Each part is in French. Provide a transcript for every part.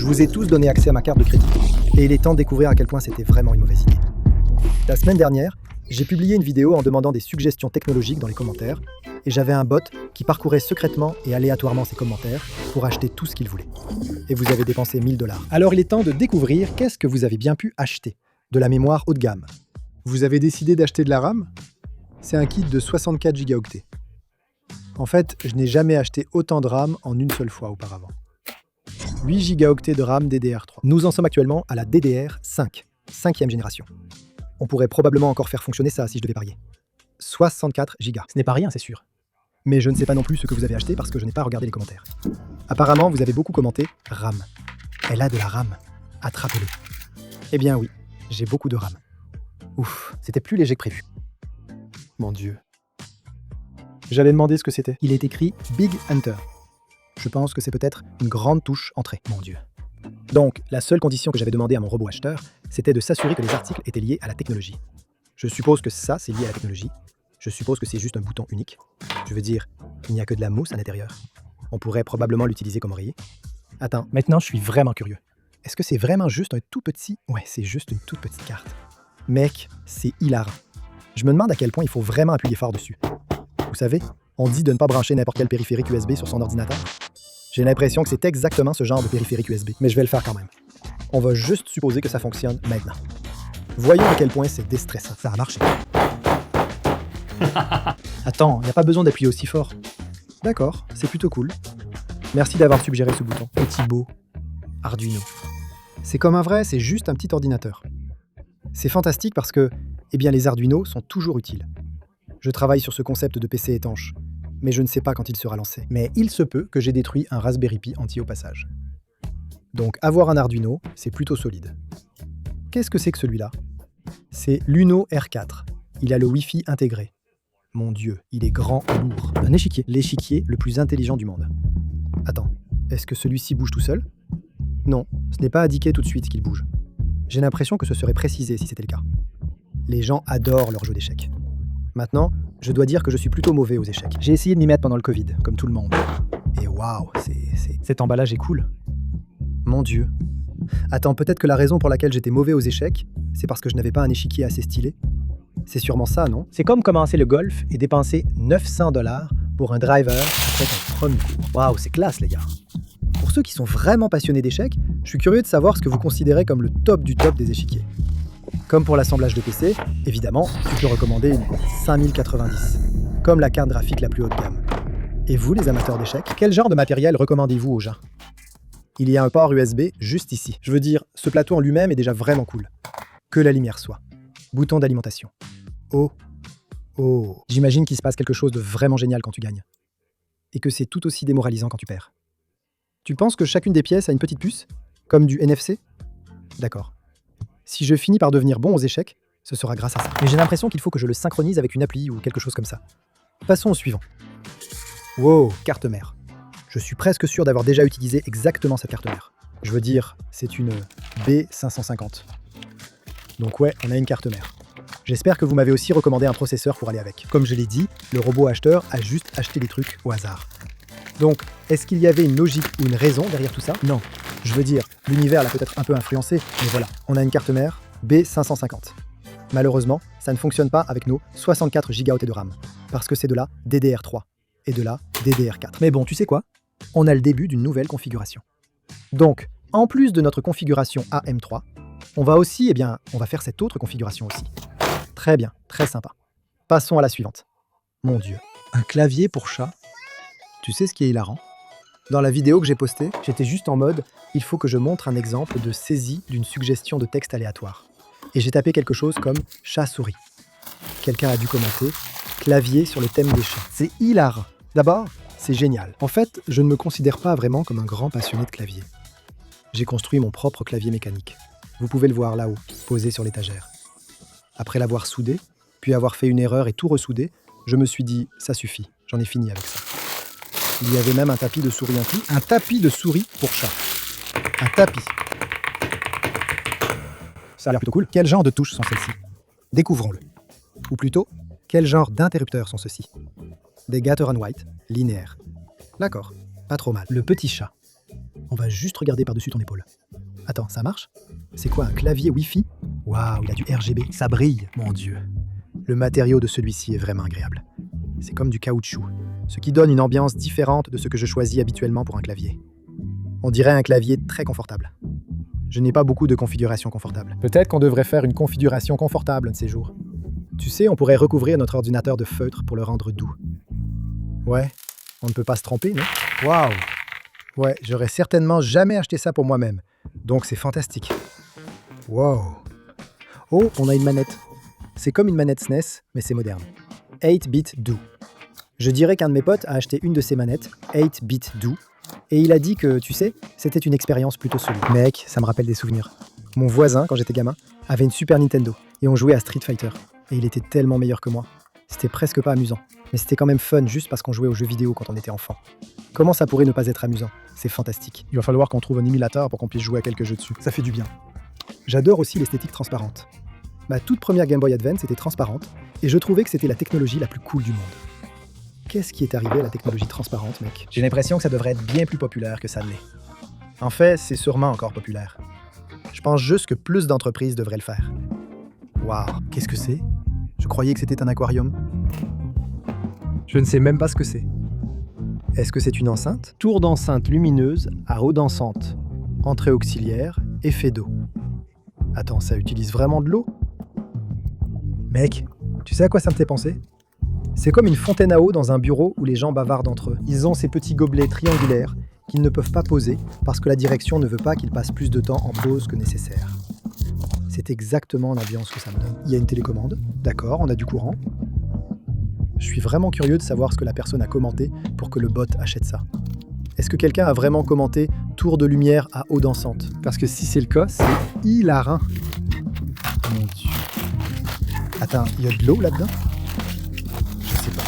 Je vous ai tous donné accès à ma carte de crédit. Et il est temps de découvrir à quel point c'était vraiment une mauvaise idée. La semaine dernière, j'ai publié une vidéo en demandant des suggestions technologiques dans les commentaires, et j'avais un bot qui parcourait secrètement et aléatoirement ces commentaires pour acheter tout ce qu'il voulait. Et vous avez dépensé 1 000 $. Alors il est temps de découvrir qu'est-ce que vous avez bien pu acheter. De la mémoire haut de gamme. Vous avez décidé d'acheter de la RAM ? C'est un kit de 64 gigaoctets. En fait, je n'ai jamais acheté autant de RAM en une seule fois auparavant. 8 gigaoctets de RAM DDR3. Nous en sommes actuellement à la DDR5, 5e génération. On pourrait probablement encore faire fonctionner ça si je devais parier. 64 gigas. Ce n'est pas rien, c'est sûr. Mais je ne sais pas non plus ce que vous avez acheté parce que je n'ai pas regardé les commentaires. Apparemment, vous avez beaucoup commenté RAM. Elle a de la RAM. Attrapez-le. Eh bien oui, j'ai beaucoup de RAM. Ouf, c'était plus léger que prévu. Mon Dieu. J'allais demander ce que c'était. Il est écrit Big Enter. Je pense que c'est peut-être une grande touche entrée. Mon Dieu. Donc, la seule condition que j'avais demandé à mon robot acheteur, c'était de s'assurer que les articles étaient liés à la technologie. Je suppose que ça, c'est lié à la technologie. Je suppose que c'est juste un bouton unique. Je veux dire, il n'y a que de la mousse à l'intérieur. On pourrait probablement l'utiliser comme oreiller. Attends, maintenant je suis vraiment curieux. Est-ce que c'est vraiment juste un tout petit... Ouais, c'est juste une toute petite carte. Mec, c'est hilarant. Je me demande à quel point il faut vraiment appuyer fort dessus. Vous savez, on dit de ne pas brancher n'importe quel périphérique USB sur son ordinateur. J'ai l'impression que c'est exactement ce genre de périphérique USB, mais je vais le faire quand même. On va juste supposer que ça fonctionne maintenant. Voyons à quel point c'est déstressant. Ça a marché. Attends, il n'y a pas besoin d'appuyer aussi fort. D'accord, c'est plutôt cool. Merci d'avoir suggéré ce bouton. Petit beau. Arduino. C'est comme un vrai, c'est juste un petit ordinateur. C'est fantastique parce que, eh bien, les Arduino sont toujours utiles. Je travaille sur ce concept de PC étanche, mais je ne sais pas quand il sera lancé. Mais il se peut que j'ai détruit un Raspberry Pi entier au passage. Donc avoir un Arduino, c'est plutôt solide. Qu'est-ce que c'est que celui-là ? C'est l'Uno R4. Il a le Wi-Fi intégré. Mon Dieu, il est grand et lourd. Un échiquier. L'échiquier le plus intelligent du monde. Attends, est-ce que celui-ci bouge tout seul ? Non, ce n'est pas indiqué tout de suite qu'il bouge. J'ai l'impression que ce serait précisé si c'était le cas. Les gens adorent leurs jeux d'échecs. Maintenant, je dois dire que je suis plutôt mauvais aux échecs. J'ai essayé de m'y mettre pendant le Covid, comme tout le monde. Et waouh, cet emballage est cool. Mon Dieu. Attends, peut-être que la raison pour laquelle j'étais mauvais aux échecs, c'est parce que je n'avais pas un échiquier assez stylé. C'est sûrement ça, non ? C'est comme commencer le golf et dépenser 900 $ pour un driver après ton premier cours. Waouh, c'est classe, les gars. Pour ceux qui sont vraiment passionnés d'échecs, je suis curieux de savoir ce que vous considérez comme le top du top des échiquiers. Comme pour l'assemblage de PC, évidemment, tu peux recommander une 5090, comme la carte graphique la plus haut de gamme. Et vous, les amateurs d'échecs, quel genre de matériel recommandez-vous aux gens ? Il y a un port USB juste ici. Je veux dire, ce plateau en lui-même est déjà vraiment cool. Que la lumière soit. Bouton d'alimentation. Oh. J'imagine qu'il se passe quelque chose de vraiment génial quand tu gagnes. Et que c'est tout aussi démoralisant quand tu perds. Tu penses que chacune des pièces a une petite puce ? Comme du NFC ? D'accord. Si je finis par devenir bon aux échecs, ce sera grâce à ça. Mais j'ai l'impression qu'il faut que je le synchronise avec une appli ou quelque chose comme ça. Passons au suivant. Wow, carte mère. Je suis presque sûr d'avoir déjà utilisé exactement cette carte mère. Je veux dire, c'est une B550. Donc ouais, on a une carte mère. J'espère que vous m'avez aussi recommandé un processeur pour aller avec. Comme je l'ai dit, le robot acheteur a juste acheté des trucs au hasard. Donc, est-ce qu'il y avait une logique ou une raison derrière tout ça ? Non. Je veux dire, l'univers l'a peut-être un peu influencé, mais voilà, on a une carte mère B550. Malheureusement, ça ne fonctionne pas avec nos 64 gigaoctets de RAM, parce que c'est de la DDR3 et de la DDR4. Mais bon, tu sais quoi ? On a le début d'une nouvelle configuration. Donc, en plus de notre configuration AM3, on va aussi, on va faire cette autre configuration aussi. Très bien, très sympa. Passons à la suivante. Mon Dieu, un clavier pour chat ? Tu sais ce qui est hilarant ? Dans la vidéo que j'ai postée, j'étais juste en mode « il faut que je montre un exemple de saisie d'une suggestion de texte aléatoire ». Et j'ai tapé quelque chose comme « chat-souris ». Quelqu'un a dû commenter « clavier sur le thème des chats ». C'est hilarant. D'abord, c'est génial. En fait, je ne me considère pas vraiment comme un grand passionné de clavier. J'ai construit mon propre clavier mécanique. Vous pouvez le voir là-haut, posé sur l'étagère. Après l'avoir soudé, puis avoir fait une erreur et tout ressoudé, je me suis dit « ça suffit, j'en ai fini avec ça ». Il y avait même un tapis de souris inclus. Un tapis de souris pour chat. Un tapis. Ça a l'air plutôt cool. Quel genre de touches sont celles-ci ? Découvrons-le. Ou plutôt, quel genre d'interrupteurs sont ceux-ci ? Des Gateron White, linéaires. D'accord, pas trop mal. Le petit chat. On va juste regarder par-dessus ton épaule. Attends, ça marche? C'est quoi, un clavier Wi-Fi? Waouh, il a du RGB, ça brille, mon Dieu. Le matériau de celui-ci est vraiment agréable. C'est comme du caoutchouc, ce qui donne une ambiance différente de ce que je choisis habituellement pour un clavier. On dirait un clavier très confortable. Je n'ai pas beaucoup de configurations confortables. Peut-être qu'on devrait faire une configuration confortable un de ces jours. Tu sais, on pourrait recouvrir notre ordinateur de feutre pour le rendre doux. Ouais, on ne peut pas se tromper, non? Waouh! Ouais, j'aurais certainement jamais acheté ça pour moi-même. Donc c'est fantastique. Wow! Oh, on a une manette. C'est comme une manette SNES, mais c'est moderne. 8-bit Do. Je dirais qu'un de mes potes a acheté une de ces manettes, 8-bit Do, et il a dit que, tu sais, c'était une expérience plutôt solide. Mec, ça me rappelle des souvenirs. Mon voisin, quand j'étais gamin, avait une Super Nintendo, et on jouait à Street Fighter. Et il était tellement meilleur que moi. C'était presque pas amusant, mais c'était quand même fun juste parce qu'on jouait aux jeux vidéo quand on était enfant. Comment ça pourrait ne pas être amusant? C'est fantastique. Il va falloir qu'on trouve un émulateur pour qu'on puisse jouer à quelques jeux dessus. Ça fait du bien. J'adore aussi l'esthétique transparente. Ma toute première Game Boy Advance était transparente, et je trouvais que c'était la technologie la plus cool du monde. Qu'est-ce qui est arrivé à la technologie transparente, mec? J'ai l'impression que ça devrait être bien plus populaire que ça ne l'est. En fait, c'est sûrement encore populaire. Je pense juste que plus d'entreprises devraient le faire. Waouh, qu'est-ce que c'est? Je croyais que c'était un aquarium. Je ne sais même pas ce que c'est. Est-ce que c'est une enceinte? Tour d'enceinte lumineuse à eau dansante. Entrée auxiliaire, effet d'eau. Attends, ça utilise vraiment de l'eau? Mec, tu sais à quoi ça me fait penser? C'est comme une fontaine à eau dans un bureau où les gens bavardent entre eux. Ils ont ces petits gobelets triangulaires qu'ils ne peuvent pas poser parce que la direction ne veut pas qu'ils passent plus de temps en pause que nécessaire. C'est exactement l'ambiance que ça me donne. Il y a une télécommande, d'accord, on a du courant. Je suis vraiment curieux de savoir ce que la personne a commenté pour que le bot achète ça. Est-ce que quelqu'un a vraiment commenté « tour de lumière à eau dansante » ? Parce que si c'est le cas, c'est hilarant. Mon Dieu. Attends, il y a de l'eau là-dedans ? Je sais pas.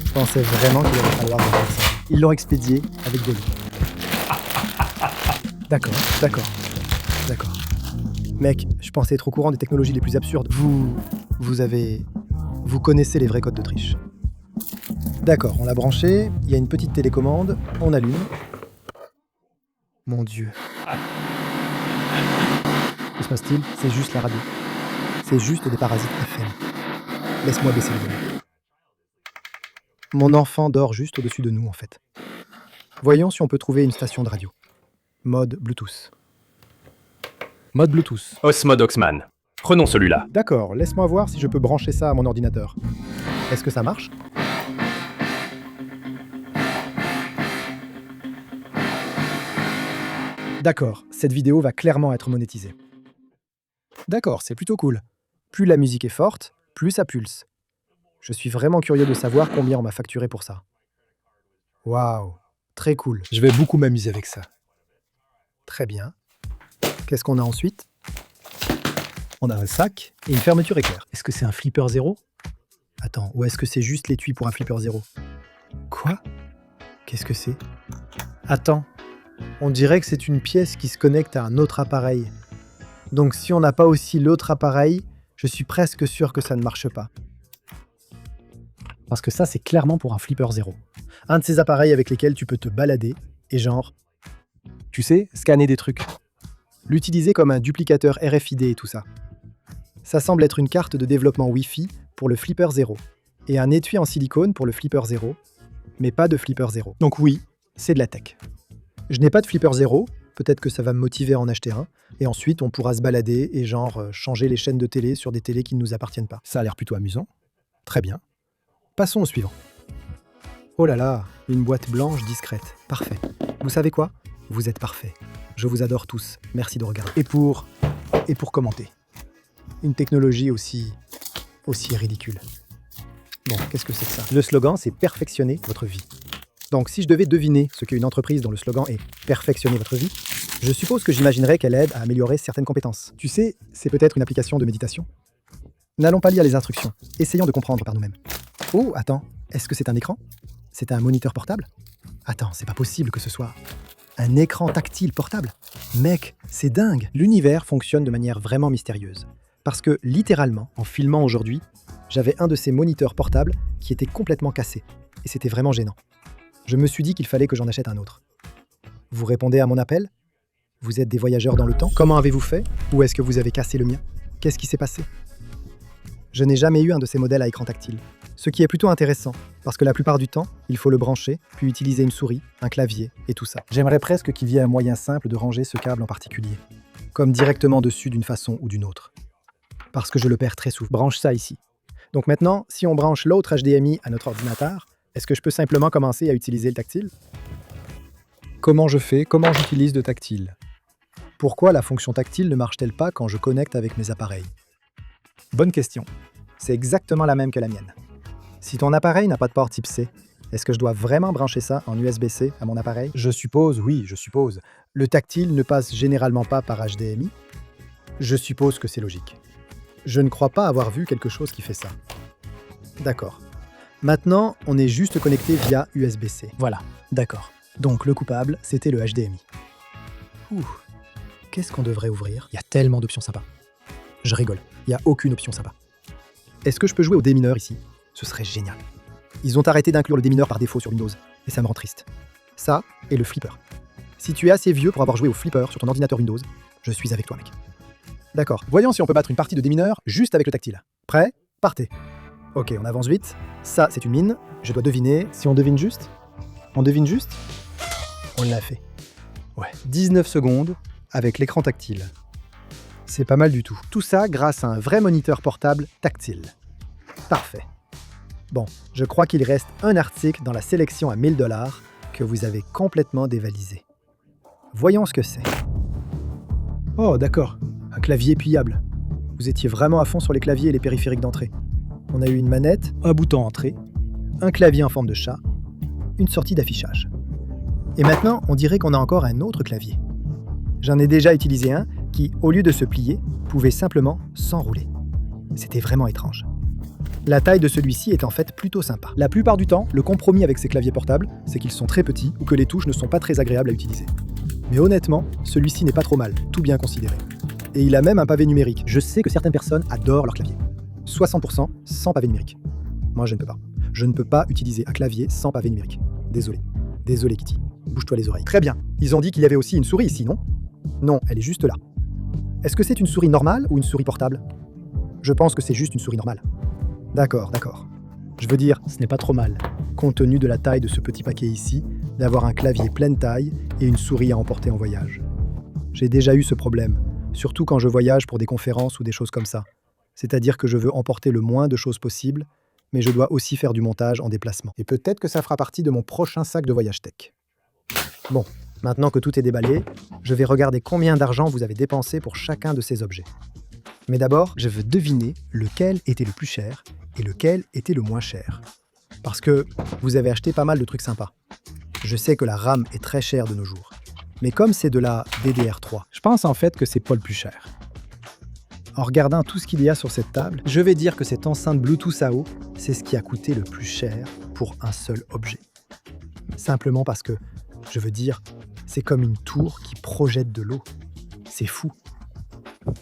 Je pensais vraiment qu'il allait falloir faire ça. Ils l'ont expédié avec de l'eau. D'accord. Mec, je pensais être au courant des technologies les plus absurdes. Vous connaissez les vrais codes d'Autriche. D'accord, on l'a branché, il y a une petite télécommande, on allume. Mon Dieu. Que se passe-t-il? C'est juste la radio. C'est juste des parasites FM. Laisse-moi baisser le volume. Mon enfant dort juste au-dessus de nous, en fait. Voyons si on peut trouver une station de radio. Mode Bluetooth. Mode Bluetooth. Osmode Oxman. Prenons celui-là. D'accord, laisse-moi voir si je peux brancher ça à mon ordinateur. Est-ce que ça marche? D'accord, cette vidéo va clairement être monétisée. D'accord, c'est plutôt cool. Plus la musique est forte, plus ça pulse. Je suis vraiment curieux de savoir combien on m'a facturé pour ça. Waouh, très cool. Je vais beaucoup m'amuser avec ça. Très bien. Qu'est-ce qu'on a ensuite? On a un sac et une fermeture éclair. Est-ce que c'est un flipper zéro? Attends, ou est-ce que c'est juste l'étui pour un flipper zéro? Quoi? Qu'est-ce que c'est? Attends, on dirait que c'est une pièce qui se connecte à un autre appareil. Donc si on n'a pas aussi l'autre appareil, je suis presque sûr que ça ne marche pas. Parce que ça, c'est clairement pour un flipper zéro. Un de ces appareils avec lesquels tu peux te balader et genre, tu sais, scanner des trucs. L'utiliser comme un duplicateur RFID et tout ça. Ça semble être une carte de développement Wi-Fi pour le flipper zéro et un étui en silicone pour le flipper zéro, mais pas de flipper zéro. Donc oui, c'est de la tech. Je n'ai pas de flipper zéro, peut-être que ça va me motiver à en acheter un, et ensuite on pourra se balader et genre changer les chaînes de télé sur des télés qui ne nous appartiennent pas. Ça a l'air plutôt amusant. Très bien. Passons au suivant. Oh là là, une boîte blanche discrète. Parfait. Vous savez quoi? Vous êtes parfaits. Je vous adore tous. Merci de regarder. Et pour commenter. Une technologie aussi ridicule. Bon, qu'est-ce que c'est que ça? Le slogan, c'est « Perfectionner votre vie ». Donc, si je devais deviner ce qu'est une entreprise dont le slogan est « Perfectionner votre vie », je suppose que j'imaginerais qu'elle aide à améliorer certaines compétences. Tu sais, c'est peut-être une application de méditation. N'allons pas lire les instructions. Essayons de comprendre par nous-mêmes. Oh, attends, est-ce que c'est un écran? C'est un moniteur portable? Attends, c'est pas possible que ce soit un écran tactile portable. Mec, c'est dingue. L'univers fonctionne de manière vraiment mystérieuse. Parce que, littéralement, en filmant aujourd'hui, j'avais un de ces moniteurs portables qui était complètement cassé. Et c'était vraiment gênant. Je me suis dit qu'il fallait que j'en achète un autre. Vous répondez à mon appel? Vous êtes des voyageurs dans le temps? Comment avez-vous fait? Ou est-ce que vous avez cassé le mien? Qu'est-ce qui s'est passé? Je n'ai jamais eu un de ces modèles à écran tactile. Ce qui est plutôt intéressant, parce que la plupart du temps, il faut le brancher, puis utiliser une souris, un clavier et tout ça. J'aimerais presque qu'il y ait un moyen simple de ranger ce câble en particulier, comme directement dessus d'une façon ou d'une autre. Parce que je le perds très souvent. Branche ça ici. Donc maintenant, si on branche l'autre HDMI à notre ordinateur, est-ce que je peux simplement commencer à utiliser le tactile? Comment je fais? Comment j'utilise le tactile? Pourquoi la fonction tactile ne marche-t-elle pas quand je connecte avec mes appareils? Bonne question. C'est exactement la même que la mienne. Si ton appareil n'a pas de port type C, est-ce que je dois vraiment brancher ça en USB-C à mon appareil? Je suppose, oui, je suppose. Le tactile ne passe généralement pas par HDMI. Je suppose que c'est logique. Je ne crois pas avoir vu quelque chose qui fait ça. D'accord. Maintenant, on est juste connecté via USB-C. Voilà, d'accord. Donc le coupable, c'était le HDMI. Ouh. Qu'est-ce qu'on devrait ouvrir? Il y a tellement d'options sympas. Je rigole, il n'y a aucune option sympa. Est-ce que je peux jouer au démineur ici? Ce serait génial. Ils ont arrêté d'inclure le démineur par défaut sur Windows, et ça me rend triste. Ça et le flipper. Si tu es assez vieux pour avoir joué au flipper sur ton ordinateur Windows, je suis avec toi, mec. D'accord, voyons si on peut battre une partie de démineur juste avec le tactile. Prêt? Partez. Ok, on avance vite. Ça, c'est une mine. Je dois deviner. Si on devine juste? On devine juste? On l'a fait. Ouais, 19 secondes avec l'écran tactile. C'est pas mal du tout. Tout ça grâce à un vrai moniteur portable tactile. Parfait. Bon, je crois qu'il reste un article dans la sélection à 1000 $ que vous avez complètement dévalisé. Voyons ce que c'est. Oh, d'accord. Un clavier pliable. Vous étiez vraiment à fond sur les claviers et les périphériques d'entrée. On a eu une manette, un bouton entrée, un clavier en forme de chat, une sortie d'affichage. Et maintenant, on dirait qu'on a encore un autre clavier. J'en ai déjà utilisé un qui, au lieu de se plier, pouvait simplement s'enrouler. C'était vraiment étrange. La taille de celui-ci est en fait plutôt sympa. La plupart du temps, le compromis avec ces claviers portables, c'est qu'ils sont très petits ou que les touches ne sont pas très agréables à utiliser. Mais honnêtement, celui-ci n'est pas trop mal, tout bien considéré. Et il a même un pavé numérique. Je sais que certaines personnes adorent leur clavier. 60% sans pavé numérique. Moi, je ne peux pas. Je ne peux pas utiliser un clavier sans pavé numérique. Désolé. Désolé, Kitty. Bouge-toi les oreilles. Très bien. Ils ont dit qu'il y avait aussi une souris ici, non? Non, elle est juste là. Est-ce que c'est une souris normale ou une souris portable? Je pense que c'est juste une souris normale. D'accord, d'accord. Je veux dire, ce n'est pas trop mal, compte tenu de la taille de ce petit paquet ici, d'avoir un clavier pleine taille et une souris à emporter en voyage. J'ai déjà eu ce problème, surtout quand je voyage pour des conférences ou des choses comme ça. C'est-à-dire que je veux emporter le moins de choses possible, mais je dois aussi faire du montage en déplacement. Et peut-être que ça fera partie de mon prochain sac de voyage tech. Bon, maintenant que tout est déballé, je vais regarder combien d'argent vous avez dépensé pour chacun de ces objets. Mais d'abord, je veux deviner lequel était le plus cher et lequel était le moins cher. Parce que vous avez acheté pas mal de trucs sympas. Je sais que la RAM est très chère de nos jours. Mais comme c'est de la DDR3, je pense en fait que c'est pas le plus cher. En regardant tout ce qu'il y a sur cette table, je vais dire que cette enceinte Bluetooth AO, c'est ce qui a coûté le plus cher pour un seul objet. Simplement parce que, je veux dire, c'est comme une tour qui projette de l'eau. C'est fou.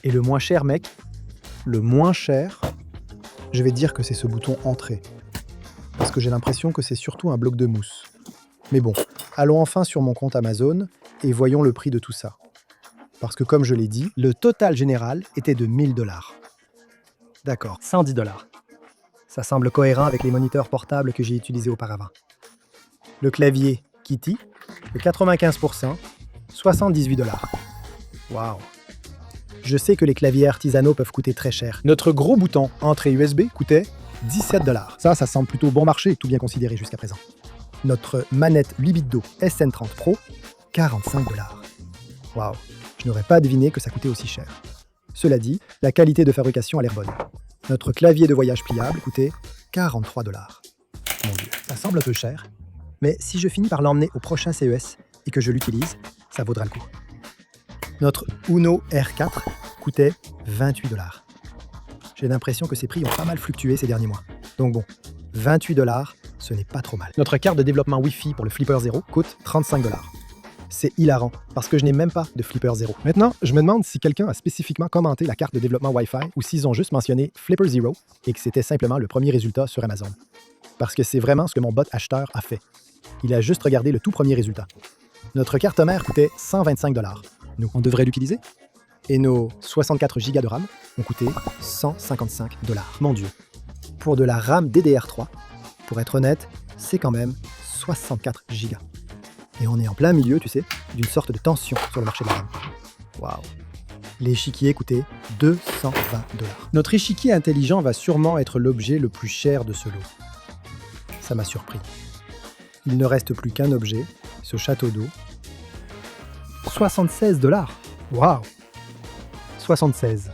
Et le moins cher, mec, le moins cher, je vais dire que c'est ce bouton Entrée. Parce que j'ai l'impression que c'est surtout un bloc de mousse. Mais bon, allons enfin sur mon compte Amazon et voyons le prix de tout ça. Parce que comme je l'ai dit, le total général était de 1000 $. D'accord, 110 $. Ça semble cohérent avec les moniteurs portables que j'ai utilisés auparavant. Le clavier Kitty, de 95%, 78 $. Waouh! Je sais que les claviers artisanaux peuvent coûter très cher. Notre gros bouton entrée USB coûtait 17 $. Ça semble plutôt bon marché, tout bien considéré jusqu'à présent. Notre manette Libido SN30 Pro, 45 $. Waouh! Je n'aurais pas deviné que ça coûtait aussi cher. Cela dit, la qualité de fabrication a l'air bonne. Notre clavier de voyage pliable coûtait 43 $. Mon Dieu, ça semble un peu cher. Mais si je finis par l'emmener au prochain CES et que je l'utilise, ça vaudra le coup. Notre Uno R4 coûtait 28 $. J'ai l'impression que ces prix ont pas mal fluctué ces derniers mois. Donc bon, 28 $, ce n'est pas trop mal. Notre carte de développement Wi-Fi pour le Flipper Zero coûte 35 $. C'est hilarant, parce que je n'ai même pas de Flipper Zero. Maintenant, je me demande si quelqu'un a spécifiquement commenté la carte de développement Wi-Fi ou s'ils ont juste mentionné Flipper Zero et que c'était simplement le premier résultat sur Amazon. Parce que c'est vraiment ce que mon bot acheteur a fait. Il a juste regardé le tout premier résultat. Notre carte mère coûtait 125 $. Nous, on devrait l'utiliser. Et nos 64 Go de RAM ont coûté 155 $. Mon Dieu. Pour de la RAM DDR3, pour être honnête, c'est quand même 64 Go. Et on est en plein milieu, tu sais, d'une sorte de tension sur le marché de la RAM. Waouh. L'échiquier coûtait 220 $. Notre échiquier intelligent va sûrement être l'objet le plus cher de ce lot. Ça m'a surpris. Il ne reste plus qu'un objet, ce château d'eau. 76 $. Waouh. 76.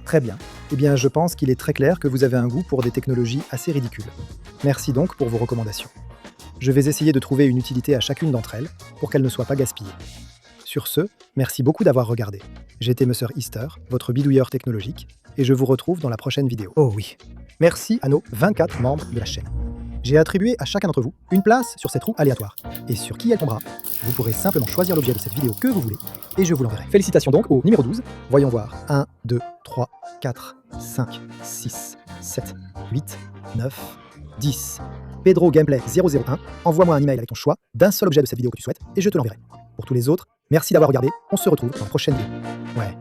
Très bien. Eh bien, je pense qu'il est très clair que vous avez un goût pour des technologies assez ridicules. Merci donc pour vos recommandations. Je vais essayer de trouver une utilité à chacune d'entre elles pour qu'elles ne soient pas gaspillées. Sur ce, merci beaucoup d'avoir regardé. J'étais Monsieur Easter, votre bidouilleur technologique, et je vous retrouve dans la prochaine vidéo. Oh oui. Merci à nos 24 membres de la chaîne. J'ai attribué à chacun d'entre vous une place sur cette roue aléatoire. Et sur qui elle tombera, vous pourrez simplement choisir l'objet de cette vidéo que vous voulez, et je vous l'enverrai. Félicitations donc au numéro 12. Voyons voir. 1, 2, 3, 4, 5, 6, 7, 8, 9, 10. Pedro Gameplay 001, envoie-moi un email avec ton choix d'un seul objet de cette vidéo que tu souhaites, et je te l'enverrai. Pour tous les autres, merci d'avoir regardé, on se retrouve dans la prochaine vidéo. Ouais.